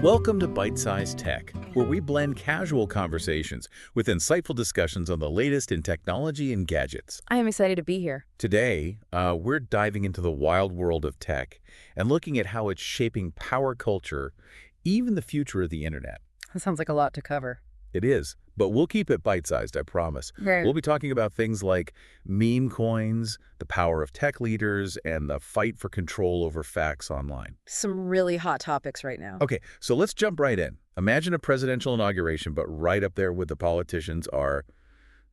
Welcome to Byte-Sized Tech, where we blend casual conversations with insightful discussions on the latest in technology and gadgets. I am excited to be here. Today, we're diving into the wild world of tech and looking at how it's shaping power culture, even the future of the internet. That sounds like a lot to cover. It is, but we'll keep it bite-sized, I promise. Right. We'll be talking about things like meme coins, the power of tech leaders, and the fight for control over facts online. Some really hot topics right now. Okay, so let's jump right in. Imagine a presidential inauguration, but right up there with the politicians are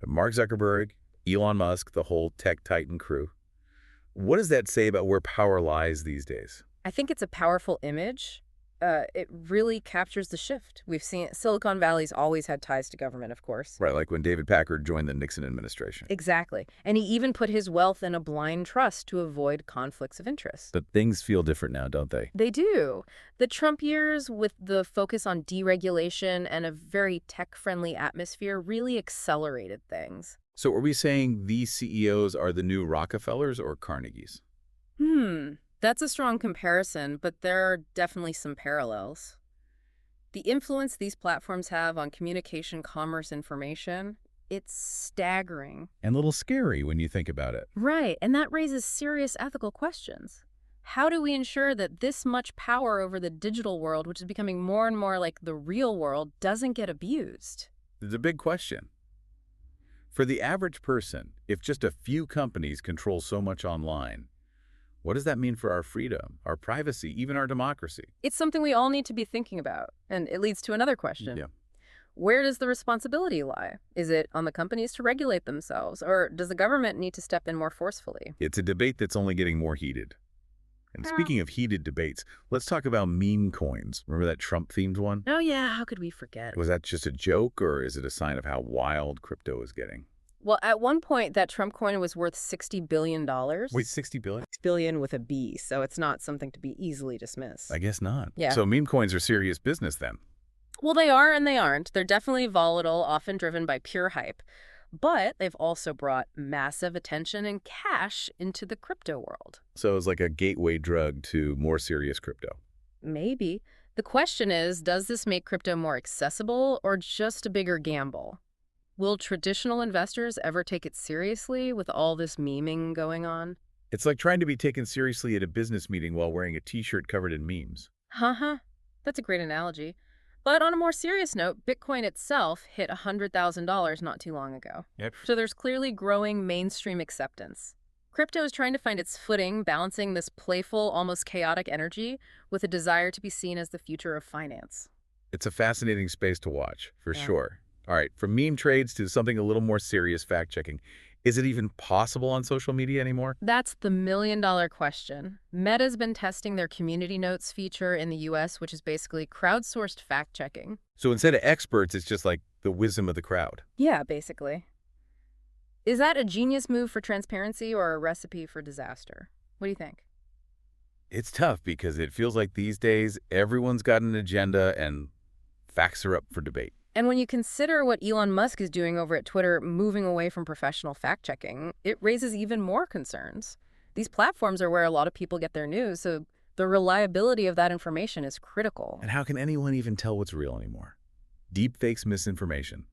Mark Zuckerberg, Elon Musk, the whole tech titan crew. What does that say about where power lies these days? I think it's a powerful image. It really captures the shift. We've seen Silicon Valley's always had ties to government, of course. Right, like when David Packard joined the Nixon administration. Exactly. And he even put his wealth in a blind trust to avoid conflicts of interest. But things feel different now, don't they? They do. The Trump years, with the focus on deregulation and a very tech-friendly atmosphere, really accelerated things. So are we saying these CEOs are the new Rockefellers or Carnegies? That's a strong comparison, but there are definitely some parallels. The influence these platforms have on communication, commerce, information, it's staggering. And a little scary when you think about it. Right, and that raises serious ethical questions. How do we ensure that this much power over the digital world, which is becoming more and more like the real world, doesn't get abused? It's a big question. For the average person, if just a few companies control so much online, what does that mean for our freedom, our privacy, even our democracy? It's something we all need to be thinking about, and it leads to another question. Yeah. Where does the responsibility lie? Is it on the companies to regulate themselves, or does the government need to step in more forcefully? It's a debate that's only getting more heated. And speaking of heated debates, let's talk about meme coins. Remember that Trump-themed one? Oh yeah, how could we forget? Was that just a joke, or is it a sign of how wild crypto is getting? Well, at one point, that Trump coin was worth $60 billion. Wait, 60 billion? Billion with a B, so it's not something to be easily dismissed. I guess not. Yeah. So meme coins are serious business then? Well, they are and they aren't. They're definitely volatile, often driven by pure hype. But they've also brought massive attention and cash into the crypto world. So it's like a gateway drug to more serious crypto. Maybe. The question is, does this make crypto more accessible or just a bigger gamble? Will traditional investors ever take it seriously with all this memeing going on? It's like trying to be taken seriously at a business meeting while wearing a t-shirt covered in memes. That's a great analogy. But on a more serious note, Bitcoin itself hit $100,000 not too long ago. Yep. So there's clearly growing mainstream acceptance. Crypto is trying to find its footing, balancing this playful, almost chaotic energy with a desire to be seen as the future of finance. It's a fascinating space to watch, for Yeah. sure. All right, from meme trades to something a little more serious, fact-checking. Is it even possible on social media anymore? That's the million-dollar question. Meta's been testing their community notes feature in the US, which is basically crowdsourced fact-checking. So instead of experts, it's just like the wisdom of the crowd. Yeah, basically. Is that a genius move for transparency or a recipe for disaster? What do you think? It's tough because it feels like these days everyone's got an agenda and facts are up for debate. And when you consider what Elon Musk is doing over at Twitter, moving away from professional fact-checking, it raises even more concerns. These platforms are where a lot of people get their news, so the reliability of that information is critical. And how can anyone even tell what's real anymore? Deepfakes, misinformation.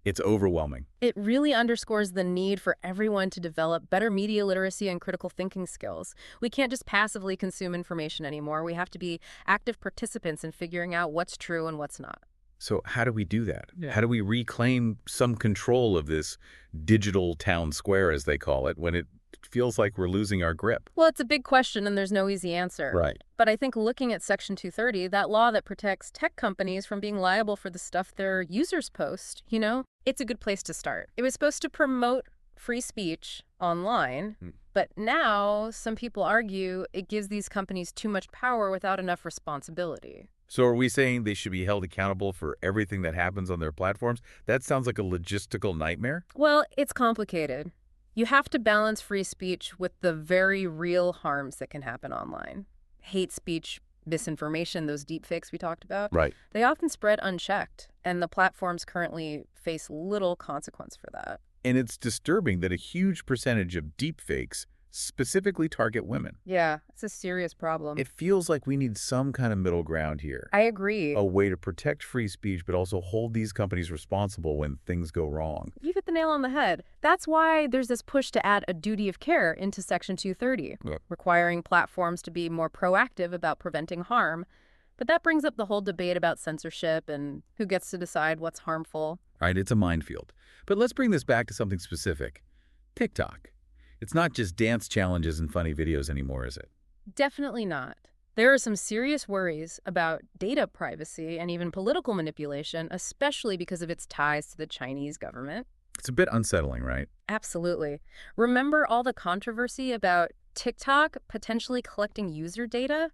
It's overwhelming. It really underscores the need for everyone to develop better media literacy and critical thinking skills. We can't just passively consume information anymore. We have to be active participants in figuring out what's true and what's not. So how do we do that? Yeah. How do we reclaim some control of this digital town square, as they call it, when it feels like we're losing our grip? Well, it's a big question and there's no easy answer. Right. But I think looking at Section 230, that law that protects tech companies from being liable for the stuff their users post, it's a good place to start. It was supposed to promote free speech online, but now some people argue it gives these companies too much power without enough responsibility. So are we saying they should be held accountable for everything that happens on their platforms? That sounds like a logistical nightmare. Well, it's complicated. You have to balance free speech with the very real harms that can happen online. Hate speech, misinformation, those deepfakes we talked about, Right. they often spread unchecked, and the platforms currently face little consequence for that. And it's disturbing that a huge percentage of deepfakes specifically target women. Yeah, it's a serious problem. It feels like we need some kind of middle ground here. I agree. A way to protect free speech, but also hold these companies responsible when things go wrong. You hit the nail on the head. That's why there's this push to add a duty of care into Section 230, requiring platforms to be more proactive about preventing harm. But that brings up the whole debate about censorship and who gets to decide what's harmful. Right, it's a minefield. But let's bring this back to something specific. TikTok. It's not just dance challenges and funny videos anymore, is it? Definitely not. There are some serious worries about data privacy and even political manipulation, especially because of its ties to the Chinese government. It's a bit unsettling, right? Absolutely. Remember all the controversy about TikTok potentially collecting user data?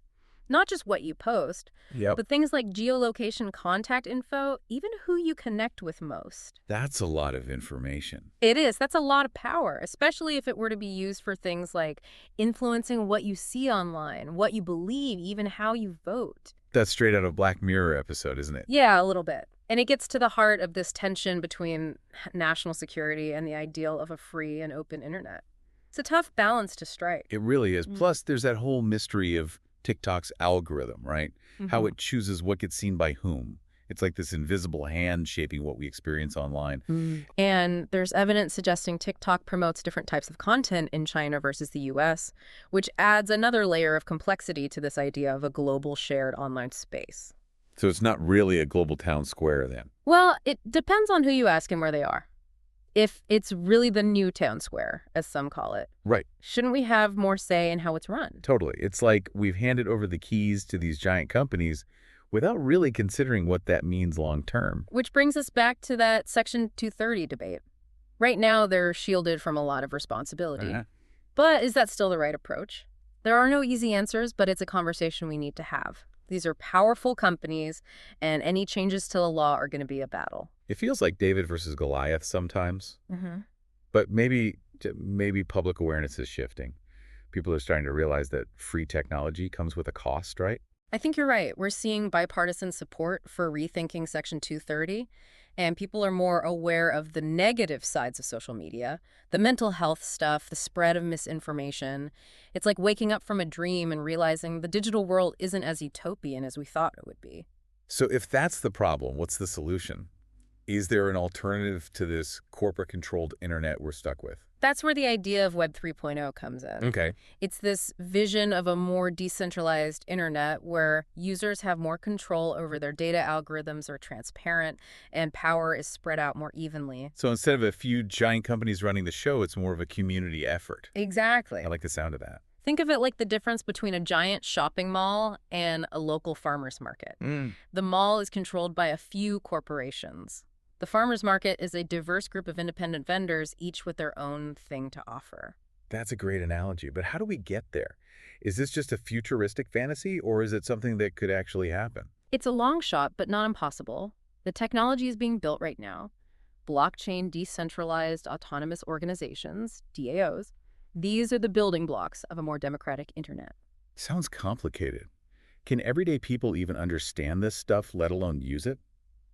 Not just what you post, but things like geolocation, contact info, even who you connect with most. That's a lot of information. It is. That's a lot of power, especially if it were to be used for things like influencing what you see online, what you believe, even how you vote. That's straight out of Black Mirror episode, isn't it? Yeah, a little bit. And it gets to the heart of this tension between national security and the ideal of a free and open internet. It's a tough balance to strike. It really is. Plus, there's that whole mystery of TikTok's algorithm, right? How it chooses what gets seen by whom. It's like this invisible hand shaping what we experience online. And there's evidence suggesting TikTok promotes different types of content in China versus the US, which adds another layer of complexity to this idea of a global shared online space. So it's not really a global town square then? Well, it depends on who you ask and where they are. If it's really the new town square, as some call it. Right. Shouldn't we have more say in how it's run? Totally. It's like we've handed over the keys to these giant companies without really considering what that means long term. Which brings us back to that Section 230 debate. Right now, they're shielded from a lot of responsibility. But is that still the right approach? There are no easy answers, but it's a conversation we need to have. These are powerful companies, and any changes to the law are going to be a battle. It feels like David versus Goliath sometimes. But maybe public awareness is shifting. People are starting to realize that free technology comes with a cost, right? I think you're right. We're seeing bipartisan support for rethinking Section 230, and people are more aware of the negative sides of social media, the mental health stuff, the spread of misinformation. It's like waking up from a dream and realizing the digital world isn't as utopian as we thought it would be. So if that's the problem, what's the solution? Is there an alternative to this corporate-controlled internet we're stuck with? That's where the idea of Web 3.0 comes in. Okay. It's this vision of a more decentralized internet where users have more control over their data, algorithms are transparent, and power is spread out more evenly. So instead of a few giant companies running the show, it's more of a community effort. Exactly. I like the sound of that. Think of it like the difference between a giant shopping mall and a local farmer's market. The mall is controlled by a few corporations. The farmer's market is a diverse group of independent vendors, each with their own thing to offer. That's a great analogy, but how do we get there? Is this just a futuristic fantasy, or is it something that could actually happen? It's a long shot, but not impossible. The technology is being built right now. Blockchain decentralized autonomous organizations, DAOs. These are the building blocks of a more democratic internet. Sounds complicated. Can everyday people even understand this stuff, let alone use it?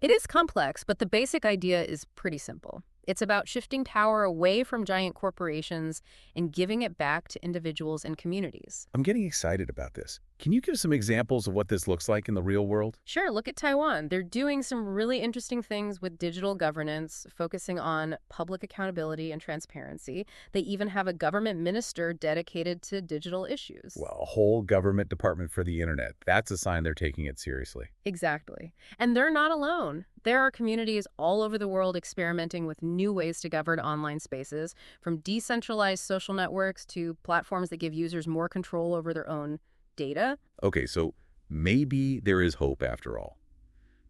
It is complex, but the basic idea is pretty simple. It's about shifting power away from giant corporations and giving it back to individuals and communities. I'm getting excited about this. Can you give some examples of what this looks like in the real world? Sure, look at Taiwan. They're doing some really interesting things with digital governance, focusing on public accountability and transparency. They even have a government minister dedicated to digital issues. Well, a whole government department for the internet. That's a sign they're taking it seriously. Exactly. And they're not alone. There are communities all over the world experimenting with new ways to govern online spaces, from decentralized social networks to platforms that give users more control over their own data. Okay, so maybe there is hope after all.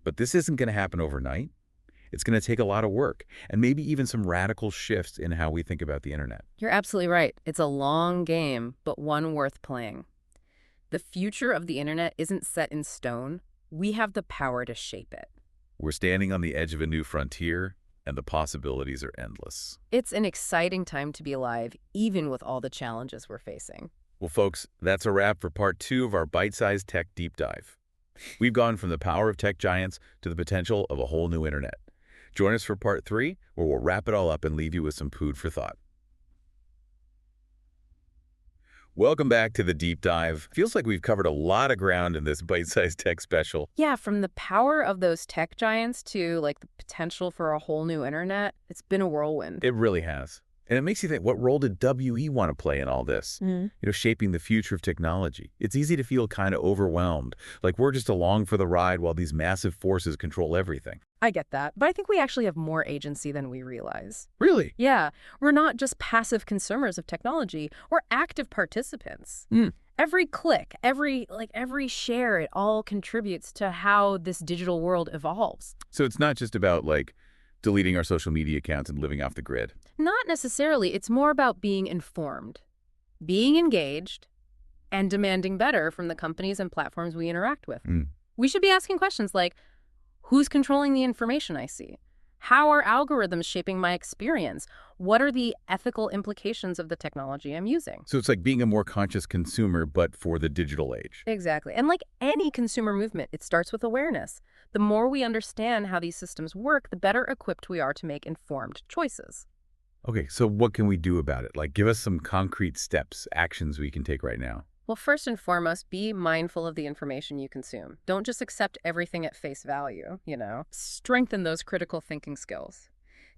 But this isn't going to happen overnight. It's going to take a lot of work and maybe even some radical shifts in how we think about the internet. You're absolutely right. It's a long game, but one worth playing. The future of the internet isn't set in stone. We have the power to shape it. We're standing on the edge of a new frontier, and the possibilities are endless. It's an exciting time to be alive, even with all the challenges we're facing. Well, folks, that's a wrap for part 2 of our Byte-Sized Tech Deep Dive. We've gone from the power of tech giants to the potential of a whole new internet. Join us for part 3, where we'll wrap it all up and leave you with some food for thought. Welcome back to the deep dive. Feels like we've covered a lot of ground in this bite-sized tech special. Yeah, from the power of those tech giants to, like, the potential for a whole new internet, it's been a whirlwind. It really has. And it makes you think, what role did WE want to play in all this? Shaping the future of technology. It's easy to feel kind of overwhelmed, like we're just along for the ride while these massive forces control everything. I get that, but I think we actually have more agency than we realize. Really? Yeah, we're not just passive consumers of technology, we're active participants. Every click, every share, it all contributes to how this digital world evolves. So it's not just about, like, deleting our social media accounts and living off the grid. Not necessarily. It's more about being informed, being engaged, and demanding better from the companies and platforms we interact with. We should be asking questions like, who's controlling the information I see? How are algorithms shaping my experience? What are the ethical implications of the technology I'm using? So it's like being a more conscious consumer, but for the digital age. Exactly. And like any consumer movement, it starts with awareness. The more we understand how these systems work, the better equipped we are to make informed choices. Okay, so what can we do about it? Like, give us some concrete steps, actions we can take right now. Well, first and foremost, be mindful of the information you consume. Don't just accept everything at face value, Strengthen those critical thinking skills.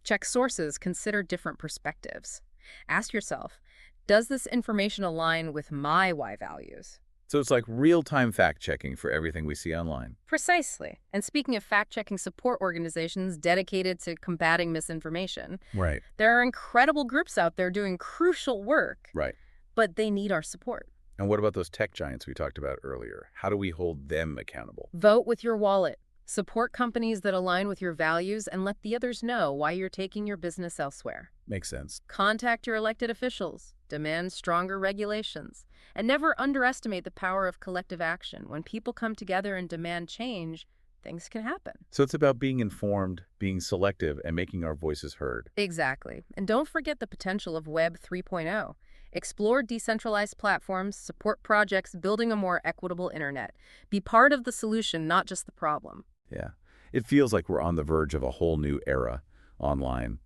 Check sources, consider different perspectives. Ask yourself, does this information align with my why values? So it's like real-time fact-checking for everything we see online. Precisely. And speaking of fact-checking support organizations dedicated to combating misinformation, Right. there are incredible groups out there doing crucial work. Right. But they need our support. And what about those tech giants we talked about earlier? How do we hold them accountable? Vote with your wallet. Support companies that align with your values and let the others know why you're taking your business elsewhere. Makes sense. Contact your elected officials. Demand stronger regulations. And never underestimate the power of collective action. When people come together and demand change, things can happen. So it's about being informed, being selective, and making our voices heard. Exactly. And don't forget the potential of Web 3.0. Explore decentralized platforms, support projects, building a more equitable internet. Be part of the solution, not just the problem. Yeah. It feels like we're on the verge of a whole new era online.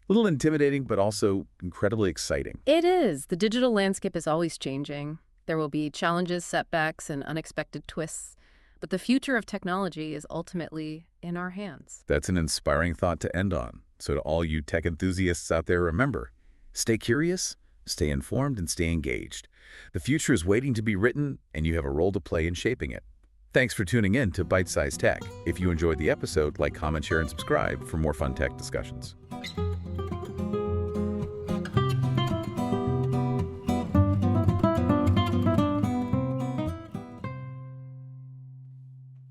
A little intimidating, but also incredibly exciting. It is. The digital landscape is always changing. There will be challenges, setbacks, and unexpected twists. But the future of technology is ultimately in our hands. That's an inspiring thought to end on. So to all you tech enthusiasts out there, remember, stay curious, stay informed, and stay engaged. The future is waiting to be written, and you have a role to play in shaping it. Thanks for tuning in to Byte-Sized Tech. If you enjoyed the episode, like, comment, share, and subscribe for more fun tech discussions.